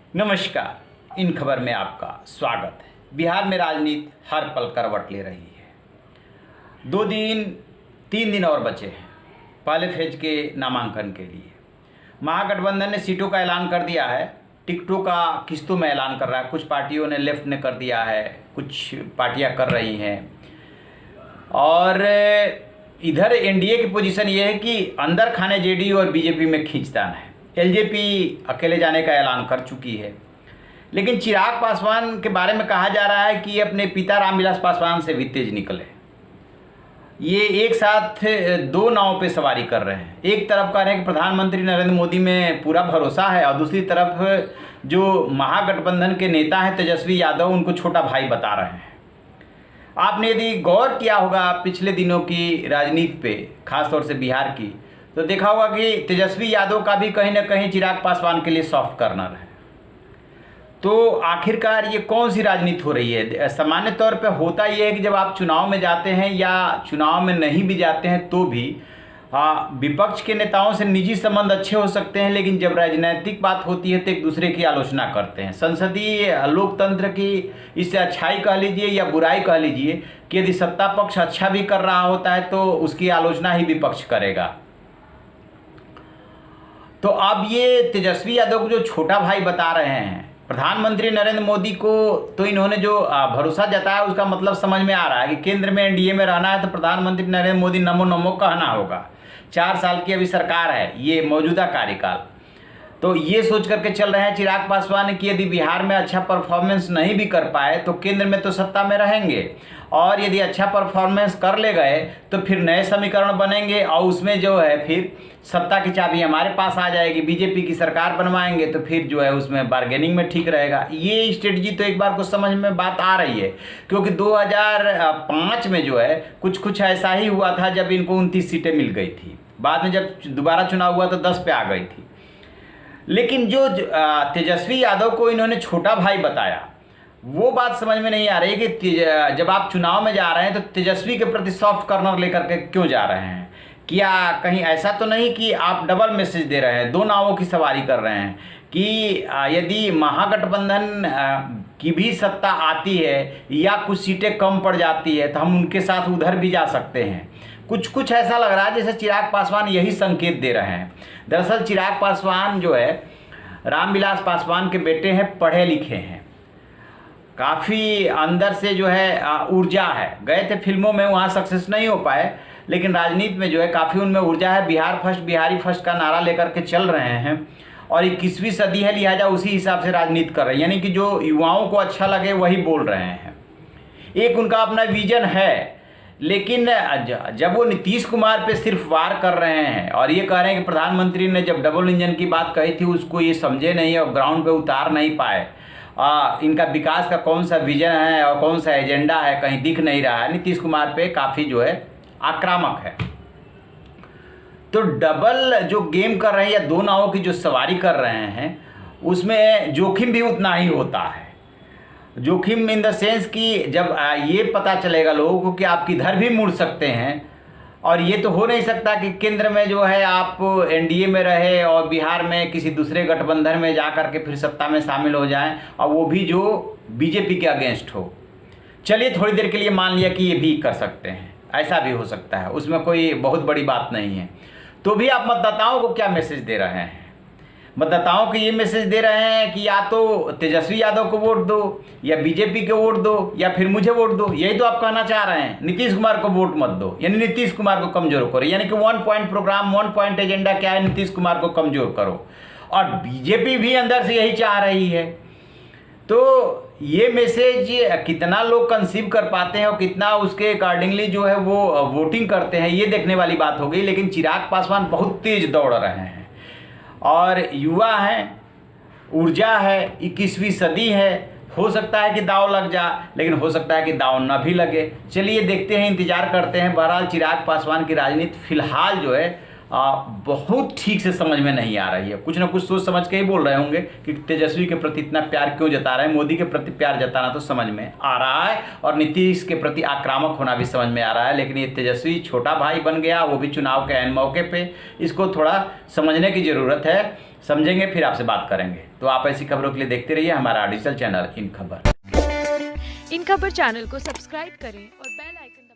नमस्कार। इन खबर में आपका स्वागत है। बिहार में राजनीति हर पल करवट ले रही है। 3 दिन और बचे हैं पहले फेज के नामांकन के लिए। महागठबंधन ने सीटों का ऐलान कर दिया है, टिकटों का किस्तों में ऐलान कर रहा है। कुछ पार्टियों ने लेफ्ट ने कर दिया है, कुछ पार्टियां कर रही हैं। और इधर एनडीए की पोजीशन ये है कि अंदर खाने जेडीयू और बीजेपी में खींचतान है। एलजेपी अकेले जाने का ऐलान कर चुकी है, लेकिन चिराग पासवान के बारे में कहा जा रहा है कि ये अपने पिता रामविलास पासवान से भी तेज निकले। ये एक साथ 2 नावों पे सवारी कर रहे हैं। एक तरफ कह रहे हैं कि प्रधानमंत्री नरेंद्र मोदी में पूरा भरोसा है, और दूसरी तरफ जो महागठबंधन के नेता हैं तेजस्वी यादव, उनको छोटा भाई बता रहे हैं। आपने यदि गौर किया होगा पिछले दिनों की राजनीति पे, खासतौर से बिहार की, तो देखा होगा कि तेजस्वी यादव का भी कहीं ना कहीं चिराग पासवान के लिए सॉफ्ट कॉर्नर है। तो आखिरकार ये कौन सी राजनीति हो रही है? सामान्य तौर पे होता ये है कि जब आप चुनाव में जाते हैं या चुनाव में नहीं भी जाते हैं तो भी विपक्ष के नेताओं से निजी संबंध अच्छे हो सकते हैं, लेकिन जब राजनीतिक बात होती है तो एक दूसरे की आलोचना करते हैं। संसदीय लोकतंत्र की इससे अच्छाई कह लीजिए या बुराई कह लीजिए कि यदि सत्ता पक्ष अच्छा भी कर रहा होता है तो उसकी आलोचना ही विपक्ष करेगा। तो अब ये तेजस्वी यादव को जो छोटा भाई बता रहे हैं प्रधानमंत्री नरेंद्र मोदी को, तो इन्होंने जो भरोसा जताया उसका मतलब समझ में आ रहा है कि केंद्र में एनडीए में रहना है तो प्रधानमंत्री नरेंद्र मोदी नमो नमो कहना होगा। 4 साल की अभी सरकार है, ये मौजूदा कार्यकाल। तो ये सोच करके चल रहे हैं चिराग पासवान कि यदि बिहार में अच्छा परफॉर्मेंस नहीं भी कर पाए तो केंद्र में तो सत्ता में रहेंगे, और यदि अच्छा परफॉर्मेंस कर ले गए तो फिर नए समीकरण बनेंगे और उसमें जो है फिर सत्ता की चाबी हमारे पास आ जाएगी, बीजेपी की सरकार बनवाएंगे तो फिर जो है उसमें बार्गेनिंग में ठीक रहेगा। ये स्ट्रेटजी तो एक बार को समझ में बात आ रही है, क्योंकि 2005 में जो है कुछ ऐसा ही हुआ था जब इनको 29 सीटें मिल गई थी। बाद में जब दोबारा चुनाव हुआ तो 10 पे आ गई थी। लेकिन जो तेजस्वी यादव को इन्होंने छोटा भाई बताया, वो बात समझ में नहीं आ रही कि जब आप चुनाव में जा रहे हैं तो तेजस्वी के प्रति सॉफ्ट कॉर्नर लेकर के क्यों जा रहे हैं? क्या कहीं ऐसा तो नहीं कि आप डबल मैसेज दे रहे हैं, 2 नावों की सवारी कर रहे हैं कि यदि महागठबंधन की भी सत्ता आती है या कुछ सीटें कम पड़ जाती है तो हम उनके साथ उधर भी जा सकते हैं? कुछ ऐसा लग रहा है जैसे चिराग पासवान यही संकेत दे रहे हैं। दरअसल चिराग पासवान जो है रामविलास पासवान के बेटे हैं, पढ़े लिखे हैं, काफ़ी अंदर से जो है ऊर्जा है। गए थे फिल्मों में, वहाँ सक्सेस नहीं हो पाए, लेकिन राजनीति में जो है काफ़ी उनमें ऊर्जा है। बिहार फर्स्ट, बिहारी फर्स्ट का नारा लेकर के चल रहे हैं, और 21वीं सदी है, लिहाजा उसी हिसाब से राजनीति कर रहे हैं। यानी कि जो युवाओं को अच्छा लगे वही बोल रहे हैं। एक उनका अपना विजन है, लेकिन जब वो नीतीश कुमार पे सिर्फ वार कर रहे हैं और ये कह रहे हैं कि प्रधानमंत्री ने जब डबल इंजन की बात कही थी उसको ये समझे नहीं और ग्राउंड पे उतार नहीं पाए, इनका विकास का कौन सा विजन है और कौन सा एजेंडा है कहीं दिख नहीं रहा है, नीतीश कुमार पे काफ़ी जो है आक्रामक है। तो डबल जो गेम कर रहे हैं या 2 नावों की जो सवारी कर रहे हैं उसमें जोखिम भी उतना ही होता है। जोखिम इन द सेंस कि जब ये पता चलेगा लोगों को कि आप किधर भी मुड़ सकते हैं, और ये तो हो नहीं सकता कि केंद्र में जो है आप एनडीए में रहे और बिहार में किसी दूसरे गठबंधन में जा कर के फिर सत्ता में शामिल हो जाएं, और वो भी जो बीजेपी के अगेंस्ट हो। चलिए थोड़ी देर के लिए मान लिया कि ये भी कर सकते हैं, ऐसा भी हो सकता है, उसमें कोई बहुत बड़ी बात नहीं है। तो भी आप मतदाताओं को क्या मैसेज दे रहे हैं? मतदाताओं को ये मैसेज दे रहे हैं कि या तो तेजस्वी यादव को वोट दो, या बीजेपी को वोट दो, या फिर मुझे वोट दो। यही तो आप कहना चाह रहे हैं। नीतीश कुमार को वोट मत दो, यानी नीतीश कुमार को कमजोर करो। यानी कि 1 पॉइंट प्रोग्राम, 1 पॉइंट एजेंडा क्या है? नीतीश कुमार को कमजोर करो। और बीजेपी भी अंदर से यही चाह रही है। तो ये मैसेज कितना लोग कंसीव कर पाते हैं और कितना उसके अकॉर्डिंगली जो है वो वोटिंग करते हैं, ये देखने वाली बात हो गई। लेकिन चिराग पासवान बहुत तेज दौड़ रहे हैं और युवा हैं, ऊर्जा है, 21वीं सदी है। हो सकता है कि दाव लग जा, लेकिन हो सकता है कि दाव ना भी लगे। चलिए देखते हैं, इंतजार करते हैं। बहरहाल चिराग पासवान की राजनीति फिलहाल जो है बहुत ठीक से समझ में नहीं आ रही है। कुछ ना कुछ सोच समझ के ही बोल रहे होंगे कि तेजस्वी के प्रति इतना प्यार क्यों जता रहे हैं। मोदी के प्रति प्यार जताना तो समझ में आ रहा है, और नीतीश के प्रति आक्रामक होना भी समझ में आ रहा है। लेकिन ये तेजस्वी छोटा भाई बन गया, वो भी चुनाव के ऐन मौके पे। इसको थोड़ा समझने की ज़रूरत है। समझेंगे, फिर आपसे बात करेंगे। तो आप ऐसी खबरों के लिए देखते रहिए हमारा डिजिटल चैनल इन खबर। इन खबर चैनल को सब्सक्राइब करें और बेल आइकन